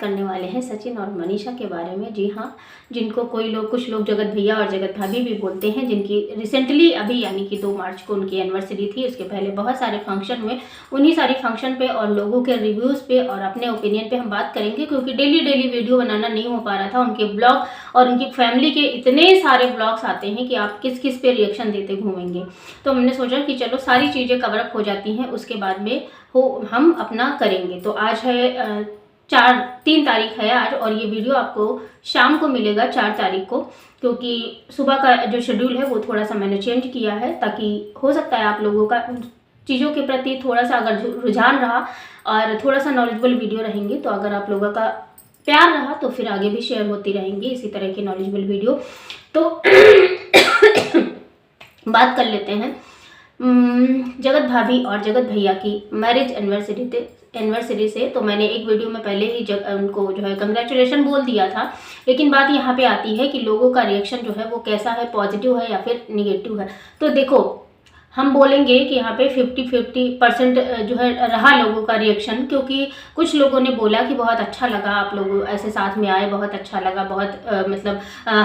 करने वाले हैं सचिन और मनीषा के बारे में। जी हाँ, जिनको कुछ लोग जगत भैया और जगत भाभी भी बोलते हैं, जिनकी रिसेंटली अभी यानी कि 2 मार्च को उनकी एनिवर्सरी थी। उसके पहले बहुत सारे फंक्शन हुए, उन्हीं सारे फंक्शन पे और लोगों के रिव्यूज़ पे और अपने ओपिनियन पे हम बात करेंगे, क्योंकि डेली वीडियो बनाना नहीं हो पा रहा था। उनके ब्लॉग और उनकी फैमिली के इतने सारे ब्लॉग्स आते हैं कि आप किस किस पे रिएक्शन देते घूमेंगे। तो हमने सोचा कि चलो सारी चीज़ें कवर अप हो जाती हैं, उसके बाद में हम अपना करेंगे। तो आज है 3 तारीख है आज, और ये वीडियो आपको शाम को मिलेगा 4 तारीख को, क्योंकि सुबह का जो शेड्यूल है वो थोड़ा सा मैंने चेंज किया है, ताकि हो सकता है आप लोगों का चीज़ों के प्रति थोड़ा सा अगर रुझान रहा और थोड़ा सा नॉलेजेबल वीडियो रहेंगे, तो अगर आप लोगों का प्यार रहा तो फिर आगे भी शेयर होती रहेंगी इसी तरह की नॉलेजेबल वीडियो। तो बात कर लेते हैं जगत भाभी और जगत भैया की मैरिज एनिवर्सरी से। तो मैंने एक वीडियो में पहले ही उनको जो है कंग्रेचुलेशन बोल दिया था, लेकिन बात यहाँ पे आती है कि लोगों का रिएक्शन जो है वो कैसा है, पॉजिटिव है या फिर निगेटिव है। तो देखो, हम बोलेंगे कि यहाँ पे 50-50% जो है रहा लोगों का रिएक्शन, क्योंकि कुछ लोगों ने बोला कि बहुत अच्छा लगा, आप लोग ऐसे साथ में आए, बहुत अच्छा लगा, बहुत मतलब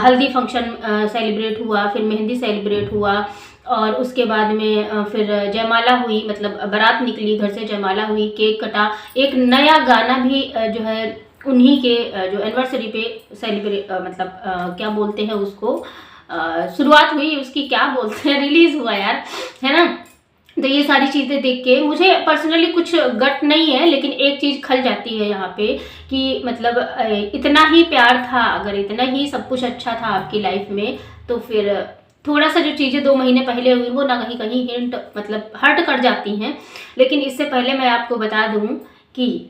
हल्दी फंक्शन सेलिब्रेट हुआ, फिर मेहंदी सेलिब्रेट हुआ, और उसके बाद में फिर जयमाला हुई, मतलब बारात निकली घर से, जयमाला हुई, केक कटा, एक नया गाना भी जो है उन्हीं के जो एनिवर्सरी पे सेलिब्रेट मतलब क्या बोलते हैं उसको, शुरुआत हुई उसकी, क्या बोलते हैं, रिलीज हुआ यार, है ना। तो ये सारी चीज़ें देख के मुझे पर्सनली कुछ गट नहीं है, लेकिन एक चीज़ खल जाती है यहाँ पे कि मतलब इतना ही प्यार था, अगर इतना ही सब कुछ अच्छा था आपकी लाइफ में, तो फिर थोड़ा सा जो चीज़ें 2 महीने पहले हुई वो ना कहीं हिंट मतलब हर्ट कर जाती हैं। लेकिन इससे पहले मैं आपको बता दूँ कि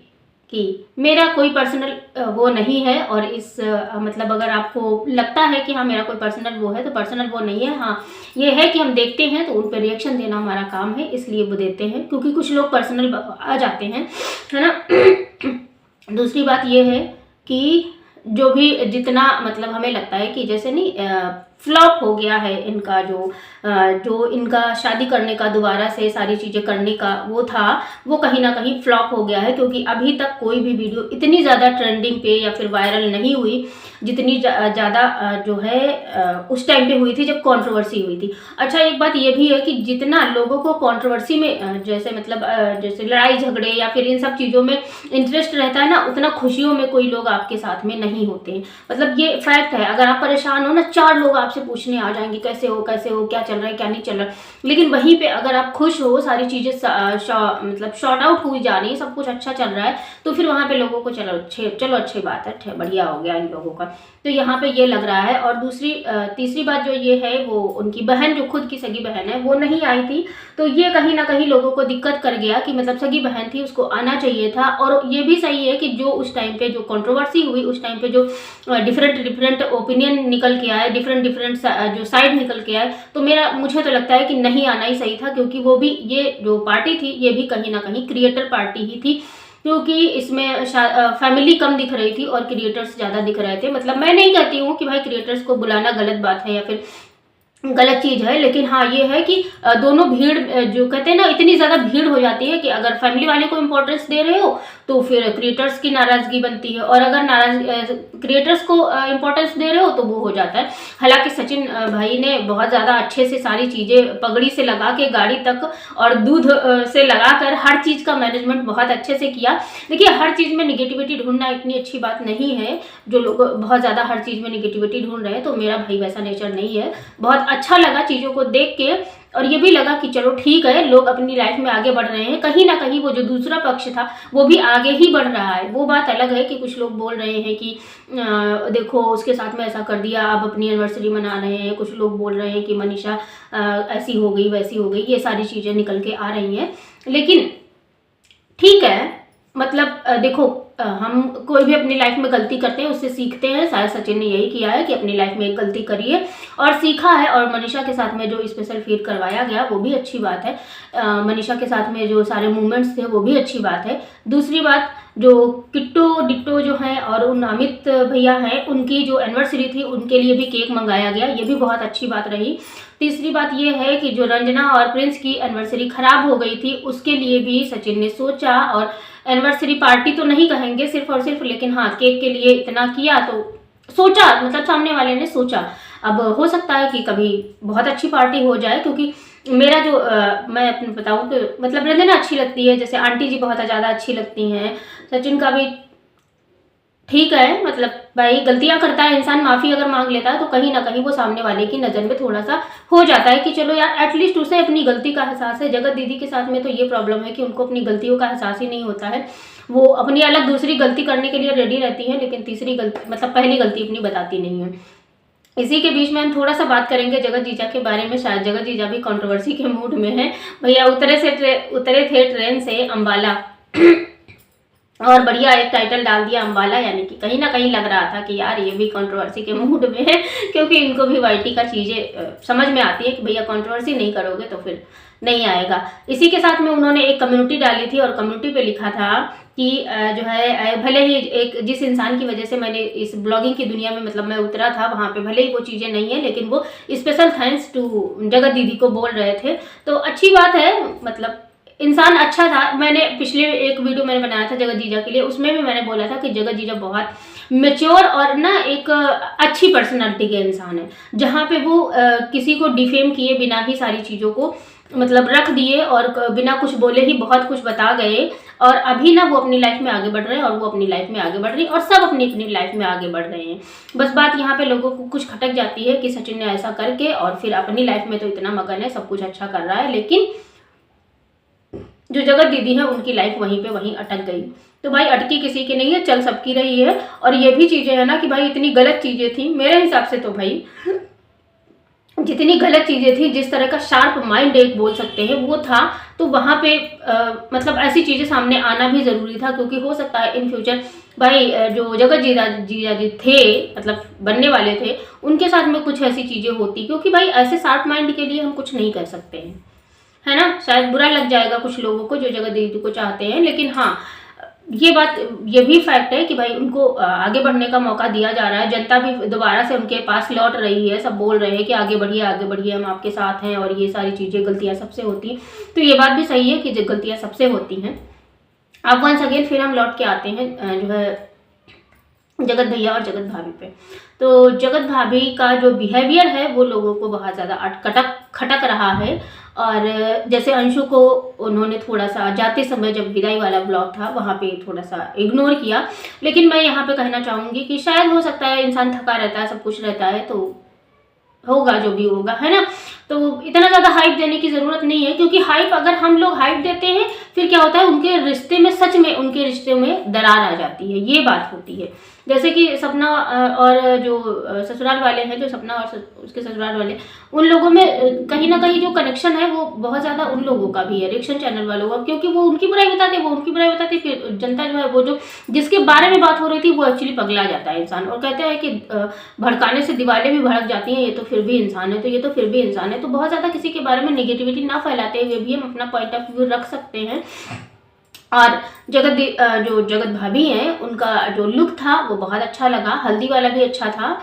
मेरा कोई पर्सनल वो नहीं है, और इस मतलब अगर आपको लगता है कि हाँ मेरा कोई पर्सनल वो है, तो पर्सनल वो नहीं है। हाँ, ये है कि हम देखते हैं तो उन पर रिएक्शन देना हमारा काम है, इसलिए वो देते हैं, क्योंकि कुछ लोग पर्सनल आ जाते हैं, है ना। दूसरी बात ये है कि जो भी जितना मतलब हमें लगता है कि जैसे नहीं फ्लॉप हो गया है इनका जो इनका शादी करने का, दोबारा से सारी चीज़ें करने का वो था, वो कहीं ना कहीं फ्लॉप हो गया है, क्योंकि अभी तक कोई भी वीडियो इतनी ज़्यादा ट्रेंडिंग पे या फिर वायरल नहीं हुई जितनी ज़्यादा जो है उस टाइम पे हुई थी जब कंट्रोवर्सी हुई थी। अच्छा, एक बात ये भी है कि जितना लोगों को कंट्रोवर्सी में जैसे मतलब जैसे लड़ाई झगड़े या फिर इन सब चीज़ों में इंटरेस्ट रहता है ना, उतना खुशियों में कोई लोग आपके साथ में नहीं होते हैं। मतलब ये फैक्ट है, अगर आप परेशान हो ना, 4 लोग आपसे पूछने आ जाएंगे कैसे हो, क्या चल रहा है, क्या नहीं चल रहा है। लेकिन वहीं पे अगर आप खुश हो, सारी चीज़ें मतलब शॉर्ट आउट हुई जा रही है, सब कुछ अच्छा चल रहा है, तो फिर वहाँ पे लोगों को चलो अच्छी बात है, बढ़िया हो गया इन लोगों का। तो यहाँ पे ये लग रहा है। और तीसरी बात जो ये है, वो उनकी बहन, जो खुद की सगी बहन है, वो नहीं आई थी, तो ये कहीं ना कहीं लोगों को दिक्कत कर गया कि मतलब सगी बहन थी, उसको आना चाहिए था। और ये भी सही है कि जो उस टाइम पे जो कंट्रोवर्सी हुई, उस टाइम पे जो डिफरेंट ओपिनियन निकल के आए, डिफरेंट जो साइड निकल के आए, तो मुझे तो लगता है कि नहीं आना ही सही था, क्योंकि वो भी, ये जो पार्टी थी ये भी कहीं ना कहीं क्रिएटर पार्टी ही थी, क्योंकि इसमें फैमिली कम दिख रही थी और क्रिएटर्स ज़्यादा दिख रहे थे। मतलब मैं नहीं कहती हूँ कि भाई क्रिएटर्स को बुलाना गलत बात है या फिर गलत चीज़ है, लेकिन हाँ ये है कि दोनों भीड़, जो कहते हैं ना, इतनी ज़्यादा भीड़ हो जाती है कि अगर फैमिली वाले को इम्पोर्टेंस दे रहे हो तो फिर क्रिएटर्स की नाराज़गी बनती है, और अगर क्रिएटर्स को इम्पोर्टेंस दे रहे हो तो वो हो जाता है। हालांकि सचिन भाई ने बहुत ज़्यादा अच्छे से सारी चीज़ें, पगड़ी से लगा के गाड़ी तक और दूध से लगाकर हर चीज़ का मैनेजमेंट बहुत अच्छे से किया। देखिए, हर चीज़ में निगेटिविटी ढूंढना इतनी अच्छी बात नहीं है, जो लोग बहुत ज़्यादा हर चीज़ में निगेटिविटी ढूंढ रहे हैं, तो मेरा भाई वैसा नेचर नहीं है। बहुत अच्छा लगा चीज़ों को देख के, और ये भी लगा कि चलो ठीक है, लोग अपनी लाइफ में आगे बढ़ रहे हैं, कहीं ना कहीं वो जो दूसरा पक्ष था वो भी आगे ही बढ़ रहा है। वो बात अलग है कि कुछ लोग बोल रहे हैं कि देखो उसके साथ में ऐसा कर दिया, अब अपनी एनिवर्सरी मना रहे हैं, कुछ लोग बोल रहे हैं कि मनीषा ऐसी हो गई वैसी हो गई, ये सारी चीज़ें निकल के आ रही हैं। लेकिन ठीक है, मतलब देखो, हम कोई भी अपनी लाइफ में गलती करते हैं, उससे सीखते हैं। शायद सचिन ने यही किया है कि अपनी लाइफ में एक गलती करी है और सीखा है, और मनीषा के साथ में जो स्पेशल फील करवाया गया वो भी अच्छी बात है। मनीषा के साथ में जो सारे मूवमेंट्स थे वो भी अच्छी बात है। दूसरी बात, जो किट्टो डिट्टो जो हैं और उन अमित भैया हैं, उनकी जो एनिवर्सरी थी उनके लिए भी केक मंगाया गया, ये भी बहुत अच्छी बात रही। तीसरी बात ये है कि जो रंजना और प्रिंस की एनिवर्सरी खराब हो गई थी, उसके लिए भी सचिन ने सोचा और एनिवर्सरी पार्टी तो नहीं कहेंगे सिर्फ और सिर्फ, लेकिन हाँ केक के लिए इतना किया तो सोचा, मतलब सामने वाले ने सोचा। अब हो सकता है कि कभी बहुत अच्छी पार्टी हो जाए, क्योंकि मेरा जो मैं अपने बताऊँ कि मतलब रंजना अच्छी लगती है, जैसे आंटी जी बहुत ज़्यादा अच्छी लगती हैं, सचिन का भी ठीक है, मतलब भाई गलतियां करता है इंसान, माफ़ी अगर मांग लेता है तो कहीं ना कहीं वो सामने वाले की नज़र में थोड़ा सा हो जाता है कि चलो यार एटलीस्ट उसे अपनी गलती का एहसास है। जगत दीदी के साथ में तो ये प्रॉब्लम है कि उनको अपनी गलतियों का एहसास ही नहीं होता है। वो अपनी अलग दूसरी गलती करने के लिए रेडी रहती है, लेकिन तीसरी गलती मतलब पहली गलती अपनी बताती नहीं है। इसी के बीच में हम थोड़ा सा बात करेंगे जगत जीजा के बारे में। शायद जगत जीजा भी कंट्रोवर्सी के मूड में है। भैया उतरे थे ट्रेन से अम्बाला और बढ़िया एक टाइटल डाल दिया अम्बाला, यानी कि कहीं ना कहीं लग रहा था कि यार ये भी कंट्रोवर्सी के मूड में है, क्योंकि इनको भी वाईटी का चीज़ें समझ में आती है कि भैया कंट्रोवर्सी नहीं करोगे तो फिर नहीं आएगा। इसी के साथ में उन्होंने एक कम्युनिटी डाली थी और कम्युनिटी पे लिखा था कि जो है भले ही एक जिस इंसान की वजह से मैंने इस ब्लॉगिंग की दुनिया में मतलब मैं उतरा था वहाँ पे, भले ही वो चीज़ें नहीं है, लेकिन वो स्पेशल थैंक्स टू जगत दीदी को बोल रहे थे। तो अच्छी बात है, मतलब इंसान अच्छा था। मैंने पिछले एक वीडियो मैंने बनाया था जगत जीजा के लिए, उसमें भी मैंने बोला था कि जगत जीजा बहुत मेच्योर और ना एक अच्छी पर्सनालिटी के इंसान है, जहाँ पे वो किसी को डिफेम किए बिना ही सारी चीज़ों को मतलब रख दिए और बिना कुछ बोले ही बहुत कुछ बता गए। और अभी ना वो अपनी लाइफ में आगे बढ़ रहे हैं और वो अपनी लाइफ में आगे बढ़ रही है और सब अपनी अपनी लाइफ में आगे बढ़ रहे हैं। बस बात यहाँ पे लोगों को कुछ खटक जाती है कि सचिन ने ऐसा करके और फिर अपनी लाइफ में तो इतना मगन है, सब कुछ अच्छा कर रहा है, लेकिन जो जगत दीदी है उनकी लाइफ वहीं पे वहीं अटक गई। तो भाई अटकी किसी की नहीं है, चल सबकी रही है। और ये भी चीज़ें है ना कि भाई इतनी गलत चीज़ें थी मेरे हिसाब से, तो भाई जितनी गलत चीज़ें थी, जिस तरह का शार्प माइंड एक बोल सकते हैं वो था, तो वहाँ पे मतलब ऐसी चीज़ें सामने आना भी ज़रूरी था, क्योंकि हो सकता है इन फ्यूचर भाई जो जगत जीजा जी थे मतलब बनने वाले थे, उनके साथ में कुछ ऐसी चीज़ें होती, क्योंकि भाई ऐसे शार्प माइंड के लिए हम कुछ नहीं कर सकते हैं, है ना। शायद बुरा लग जाएगा कुछ लोगों को जो जगत दीदी को चाहते हैं, लेकिन हाँ ये भी फैक्ट है कि भाई उनको आगे बढ़ने का मौका दिया जा रहा है। जनता भी दोबारा से उनके पास लौट रही है, सब बोल रहे हैं कि आगे बढ़िए हम आपके साथ हैं, और ये सारी चीज़ें गलतियां सबसे होती हैं। तो ये बात भी सही है कि जो गलतियां सबसे होती हैं। अब वंस अगेन फिर हम लौट के आते हैं जो है जगत भैया और जगत भाभी पे। तो जगत भाभी का जो बिहेवियर है वो लोगों को बहुत ज़्यादा खटक रहा है। और जैसे अंशु को उन्होंने थोड़ा सा जाते समय जब विदाई वाला ब्लॉग था वहाँ पे थोड़ा सा इग्नोर किया, लेकिन मैं यहाँ पे कहना चाहूँगी कि शायद हो सकता है इंसान थका रहता है, सब कुछ रहता है, तो होगा जो भी होगा, है ना। तो इतना ज़्यादा हाइप देने की ज़रूरत नहीं है, क्योंकि हाइप अगर हम लोग हाइप देते हैं फिर क्या होता है उनके रिश्ते में, सच में उनके रिश्ते में दरार आ जाती है, ये बात होती है। जैसे कि सपना और जो ससुराल वाले हैं, जो सपना और उसके ससुराल वाले, उन लोगों में कहीं ना कहीं जो कनेक्शन है वो बहुत ज़्यादा उन लोगों का भी है, रिएक्शन चैनल वालों का, क्योंकि वो उनकी बुराई बताते, वो उनकी बुराई बताते, फिर जनता जो है वो जो जिसके बारे में बात हो रही थी वो एक्चुअली पगला जाता है इंसान, और कहते हैं कि भड़काने से दीवारें भी भड़क जाती हैं, ये तो फिर भी इंसान है, तो ये तो फिर भी इंसान है। तो बहुत ज़्यादा किसी के बारे में नेगेटिविटी ना फैलाते हुए भी हम अपना पॉइंट ऑफ व्यू रख सकते हैं। और जो जगत भाभी हैं उनका जो लुक था वो बहुत अच्छा लगा, हल्दी वाला भी अच्छा था,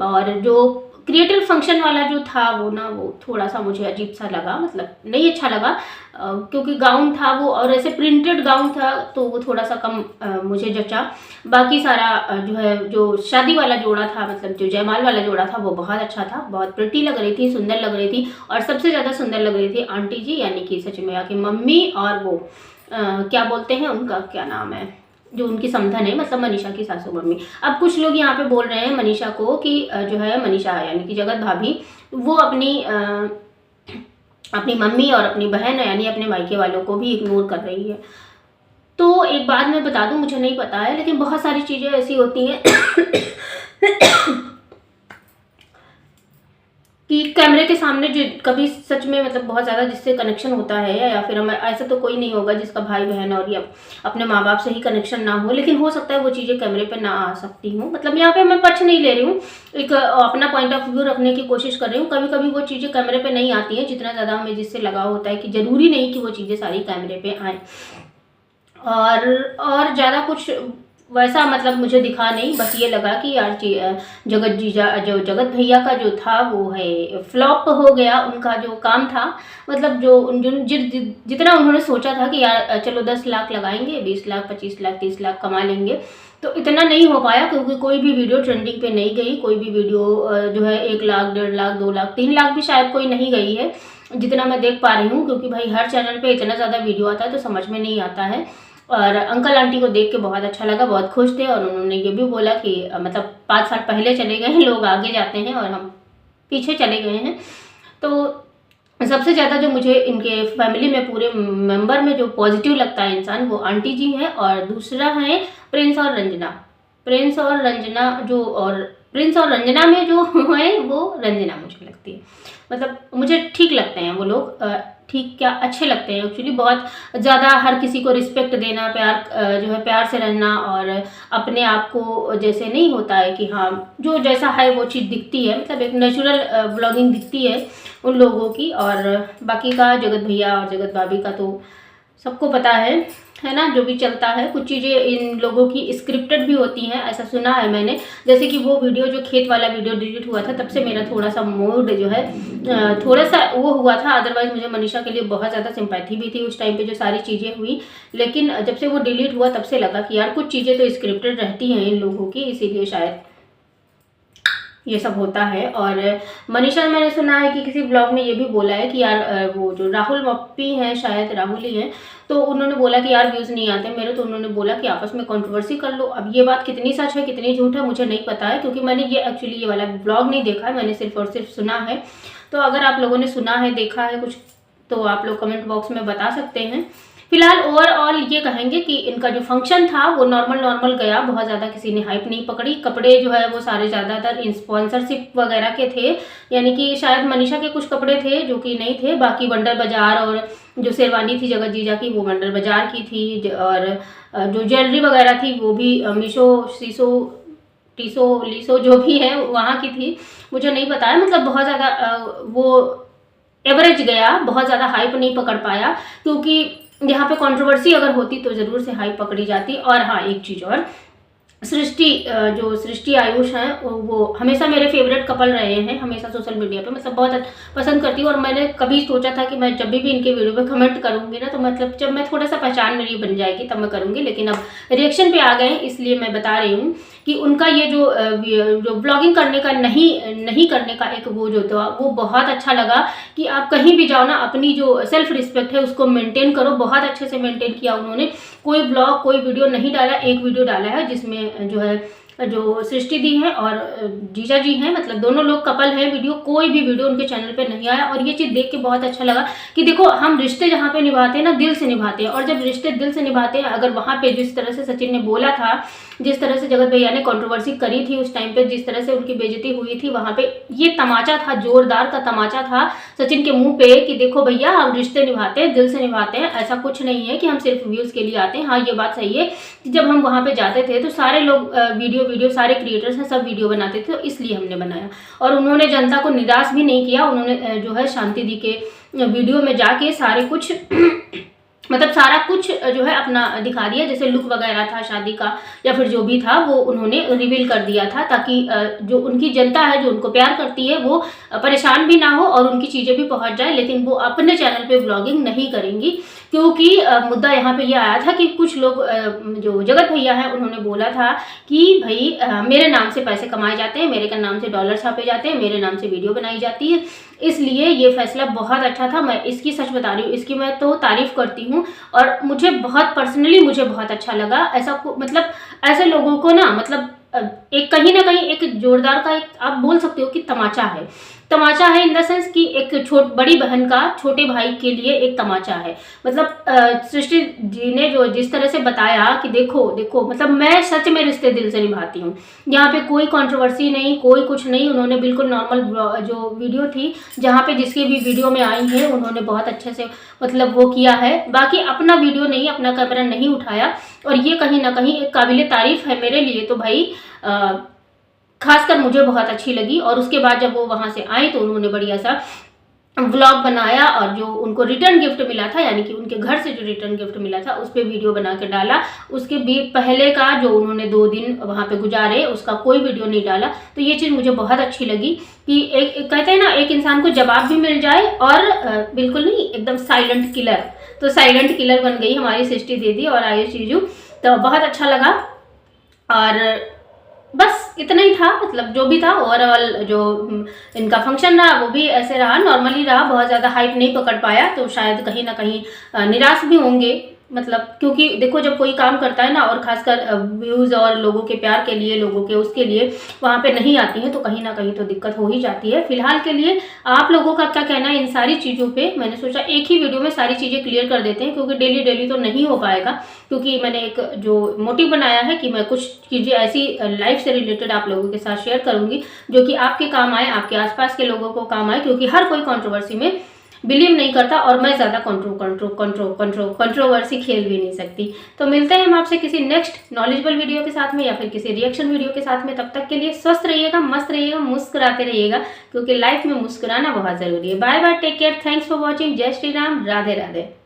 और जो क्रिएटिव फंक्शन वाला जो था वो थोड़ा सा मुझे अजीब सा लगा, मतलब नहीं अच्छा लगा, क्योंकि गाउन था वो और ऐसे प्रिंटेड गाउन था तो वो थोड़ा सा कम मुझे जचा। बाकी सारा जो है जो शादी वाला जोड़ा था, मतलब जो जयमाल वाला जोड़ा था वो बहुत अच्छा था, बहुत प्रिटी लग रही थी, सुंदर लग रही थी, और सबसे ज़्यादा सुंदर लग रही थी आंटी जी, यानी कि सच में की मम्मी, और वो क्या बोलते हैं उनका क्या नाम है, जो उनकी समधन है, मतलब मनीषा की सासू मम्मी। अब कुछ लोग यहाँ पे बोल रहे हैं मनीषा को कि जो है मनीषा यानी कि जगत भाभी वो अपनी मम्मी और अपनी बहन यानी अपने मायके वालों को भी इग्नोर कर रही है। तो एक बात मैं बता दूं, मुझे नहीं पता है, लेकिन बहुत सारी चीज़ें ऐसी होती हैं कि कैमरे के सामने जो कभी सच में मतलब बहुत ज़्यादा जिससे कनेक्शन होता है, या फिर हमें ऐसा तो कोई नहीं होगा जिसका भाई बहन और या अपने माँ बाप से ही कनेक्शन ना हो, लेकिन हो सकता है वो चीज़ें कैमरे पे ना आ सकती हूँ। मतलब यहाँ पे मैं पक्ष नहीं ले रही हूँ, एक अपना पॉइंट ऑफ व्यू रखने की कोशिश कर रही हूँ। कभी कभी वो चीज़ें कैमरे पे नहीं आती हैं जितना ज़्यादा हमें जिससे लगाव होता है, कि ज़रूरी नहीं कि वो चीज़ें सारी कैमरे पे आएँ। और ज़्यादा कुछ वैसा मतलब मुझे दिखा नहीं, बस ये लगा कि यार जगत जीजा जो जगत भैया का जो था वो है फ्लॉप हो गया, उनका जो काम था। मतलब जितना उन्होंने सोचा था कि यार चलो 10 लाख लगाएंगे, 20 लाख 25 लाख 30 लाख कमा लेंगे, तो इतना नहीं हो पाया क्योंकि कोई भी वीडियो ट्रेंडिंग पे नहीं गई। कोई भी वीडियो जो है 1 लाख 1.5 लाख 2 लाख 3 लाख भी शायद कोई नहीं गई है, जितना मैं देख पा रही हूँ। क्योंकि भाई हर चैनल पे इतना ज़्यादा वीडियो आता है तो समझ में नहीं आता है। और अंकल आंटी को देख के बहुत अच्छा लगा, बहुत खुश थे। और उन्होंने ये भी बोला कि मतलब 5 साल पहले चले गए हैं लोग, आगे जाते हैं और हम पीछे चले गए हैं। तो सबसे ज़्यादा जो मुझे इनके फैमिली में पूरे मेंबर में जो पॉजिटिव लगता है इंसान, वो आंटी जी हैं। और दूसरा है प्रिंस और रंजना। प्रिंस और रंजना प्रिंस और रंजना में जो है वो रंजना मुझे लगती है, मतलब मुझे ठीक लगते हैं वो लोग। ठीक क्या, अच्छे लगते हैं एक्चुअली। बहुत ज़्यादा हर किसी को रिस्पेक्ट देना, प्यार जो है प्यार से रहना, और अपने आप को जैसे नहीं होता है कि हाँ जो जैसा है वो चीज़ दिखती है, मतलब एक नेचुरल ब्लॉगिंग दिखती है उन लोगों की। और बाकी का जगत भैया और जगत भाभी का तो सबको पता है ना, जो भी चलता है। कुछ चीज़ें इन लोगों की स्क्रिप्टेड भी होती हैं, ऐसा सुना है मैंने। जैसे कि वो वीडियो जो खेत वाला वीडियो डिलीट हुआ था, तब से मेरा थोड़ा सा मूड जो है थोड़ा सा वो हुआ था। अदरवाइज मुझे मनीषा के लिए बहुत ज़्यादा सिंपैथी भी थी उस टाइम पे जो सारी चीज़ें हुई। लेकिन जब से वो डिलीट हुआ तब से लगा कि यार कुछ चीज़ें तो स्क्रिप्टेड रहती हैं इन लोगों की, इसीलिए शायद ये सब होता है। और मनीषा मैंने सुना है कि किसी ब्लॉग में ये भी बोला है कि यार वो जो राहुल मप्पी हैं, शायद राहुल ही हैं, तो उन्होंने बोला कि यार व्यूज़ नहीं आते मेरे, तो उन्होंने बोला कि आपस में कंट्रोवर्सी कर लो। अब ये बात कितनी सच है कितनी झूठ है मुझे नहीं पता है, क्योंकि मैंने ये एक्चुअली ये वाला ब्लॉग नहीं देखा है, मैंने सिर्फ और सिर्फ सुना है। तो अगर आप लोगों ने सुना है, देखा है कुछ, तो आप लोग कमेंट बॉक्स में बता सकते हैं। फिलहाल ओवरऑल ये कहेंगे कि इनका जो फंक्शन था वो नॉर्मल गया, बहुत ज़्यादा किसी ने हाइप नहीं पकड़ी। कपड़े जो है वो सारे ज़्यादातर इन स्पॉन्सरशिप वगैरह के थे, यानी कि शायद मनीषा के कुछ कपड़े थे जो कि नहीं थे। बाकी वंडर बाजार और जो शेरवानी थी जगत जीजा की, वो वंडर बाजार की थी। और जो ज्वेलरी वगैरह थी वो भी मीशो, शीशो, टीसो, लीसो जो भी है वहाँ की थी, मुझे नहीं पता है। मतलब बहुत ज़्यादा वो एवरेज गया, बहुत ज़्यादा हाइप नहीं पकड़ पाया, क्योंकि यहाँ पे कंट्रोवर्सी अगर होती तो ज़रूर से हाइप पकड़ी जाती। और हाँ, एक चीज़ और, सृष्टि आयुष हैं, वो हमेशा मेरे फेवरेट कपल रहे हैं, हमेशा सोशल मीडिया पे, मतलब बहुत पसंद करती हूँ। और मैंने कभी सोचा था कि मैं जब भी इनके वीडियो पे कमेंट करूँगी ना, तो मतलब जब मैं थोड़ा सा पहचान मेरी बन जाएगी तब मैं करूँगी। लेकिन अब रिएक्शन पे आ गए, इसलिए मैं बता रही हूँ कि उनका ये जो ब्लॉगिंग करने का नहीं करने का एक वो जो था, वो बहुत अच्छा लगा। कि आप कहीं भी जाओ ना, अपनी जो सेल्फ रिस्पेक्ट है उसको मेंटेन करो। बहुत अच्छे से मेंटेन किया उन्होंने। कोई ब्लॉग, कोई वीडियो नहीं डाला, एक वीडियो डाला है जिसमें जो है जो सृष्टि दी है और जीजा जी हैं, मतलब दोनों लोग कपल हैं। वीडियो, कोई भी वीडियो उनके चैनल पे नहीं आया। और ये चीज़ देख के बहुत अच्छा लगा कि देखो, हम रिश्ते जहाँ पे निभाते हैं ना, दिल से निभाते हैं। और जब रिश्ते दिल से निभाते हैं, अगर वहाँ पे जिस तरह से सचिन ने बोला था, जिस तरह से जगत भैया ने कंट्रोवर्सी करी थी उस टाइम पे, जिस तरह से उनकी बेइज्जती हुई थी वहाँ पे, ये तमाचा था, जोरदार का तमाचा था सचिन के मुंह पे कि देखो भैया, हम रिश्ते निभाते हैं, दिल से निभाते हैं। ऐसा कुछ नहीं है कि हम सिर्फ व्यूज़ के लिए आते हैं। हाँ, ये बात सही है कि जब हम वहाँ पे जाते थे तो सारे लोग वीडियो सारे क्रिएटर्स हैं, सब वीडियो बनाते थे, तो इसलिए हमने बनाया। और उन्होंने जनता को निराश भी नहीं किया। उन्होंने जो है शांति दी के वीडियो में जाके सारे कुछ मतलब सारा कुछ जो है अपना दिखा दिया। जैसे लुक वगैरह था शादी का या फिर जो भी था, वो उन्होंने रिवील कर दिया था, ताकि जो उनकी जनता है, जो उनको प्यार करती है, वो परेशान भी ना हो और उनकी चीज़ें भी पहुंच जाए। लेकिन वो अपने चैनल पे ब्लॉगिंग नहीं करेंगी, क्योंकि मुद्दा यहाँ पे ये आया था कि कुछ लोग जो जगत भैया हैं, उन्होंने बोला था कि भाई मेरे नाम से पैसे कमाए जाते हैं, मेरे नाम से डॉलर छापे जाते हैं, मेरे नाम से वीडियो बनाई जाती है, इसलिए ये फैसला बहुत अच्छा था। मैं इसकी सच बता रही हूँ, इसकी मैं तो तारीफ करती हूँ। और मुझे बहुत पर्सनली मुझे बहुत अच्छा लगा। ऐसा मतलब ऐसे लोगों को ना, मतलब एक कहीं ना कहीं एक जोरदार का, एक आप बोल सकते हो कि तमाचा है इन द सेंस कि एक बड़ी बहन का छोटे भाई के लिए एक तमाचा है। मतलब सृष्टि जी ने जो जिस तरह से बताया कि देखो मतलब मैं सच में रिश्ते दिल से निभाती हूँ, यहाँ पे कोई कंट्रोवर्सी नहीं, कोई कुछ नहीं। उन्होंने बिल्कुल नॉर्मल जो वीडियो थी, जहाँ पे जिसके भी वीडियो में आई है, उन्होंने बहुत अच्छे से मतलब वो किया है। बाकी अपना वीडियो नहीं, अपना कैमरा नहीं उठाया, और ये कहीं ना कहीं एक काबिले तारीफ है मेरे लिए। तो भाई खासकर मुझे बहुत अच्छी लगी। और उसके बाद जब वो वहाँ से आई तो उन्होंने बढ़िया सा व्लॉग बनाया और जो उनको रिटर्न गिफ्ट मिला था, यानी कि उनके घर से जो रिटर्न गिफ्ट मिला था उस पर वीडियो बना के डाला। उसके भी पहले का जो उन्होंने 2 दिन वहाँ पे गुजारे उसका कोई वीडियो नहीं डाला। तो ये चीज़ मुझे बहुत अच्छी लगी कि एक कहते हैं ना, एक इंसान को जवाब भी मिल जाए और बिल्कुल नहीं एकदम साइलेंट किलर। तो साइलेंट किलर बन गई हमारी सृष्टि दीदी और आयुष जीजू। तो बहुत अच्छा लगा और बस इतना ही था, मतलब जो भी था ओवरऑल जो इनका फंक्शन रहा वो भी ऐसे रहा, नॉर्मली रहा, बहुत ज़्यादा हाइप नहीं पकड़ पाया। तो शायद कहीं ना कहीं निराश भी होंगे, मतलब क्योंकि देखो जब कोई काम करता है ना और खासकर व्यूज़ और लोगों के प्यार के लिए, लोगों के उसके लिए वहाँ पे नहीं आती है तो कहीं ना कहीं तो दिक्कत हो ही जाती है। फिलहाल के लिए आप लोगों का क्या कहना है इन सारी चीज़ों पे? मैंने सोचा एक ही वीडियो में सारी चीज़ें क्लियर कर देते हैं, क्योंकि डेली डेली तो नहीं हो पाएगा। क्योंकि मैंने एक जो मोटिव बनाया है कि मैं कुछ चीज़ें ऐसी लाइफ से रिलेटेड आप लोगों के साथ शेयर करूंगी जो कि आपके काम आए, आपके आसपास के लोगों को काम आए, क्योंकि हर कोई कंट्रोवर्सी में बिलीव नहीं करता और मैं ज़्यादा कंट्रोवर्सी खेल भी नहीं सकती। तो मिलते हैं हम आपसे किसी नेक्स्ट नॉलेजेबल वीडियो के साथ में या फिर किसी रिएक्शन वीडियो के साथ में। तब तक के लिए स्वस्थ रहिएगा, मस्त रहिएगा, मुस्कुराते रहिएगा, क्योंकि लाइफ में मुस्कुराना बहुत ज़रूरी है। Bye bye, take care, thanks for watching, जय श्री राम, राधे राधे।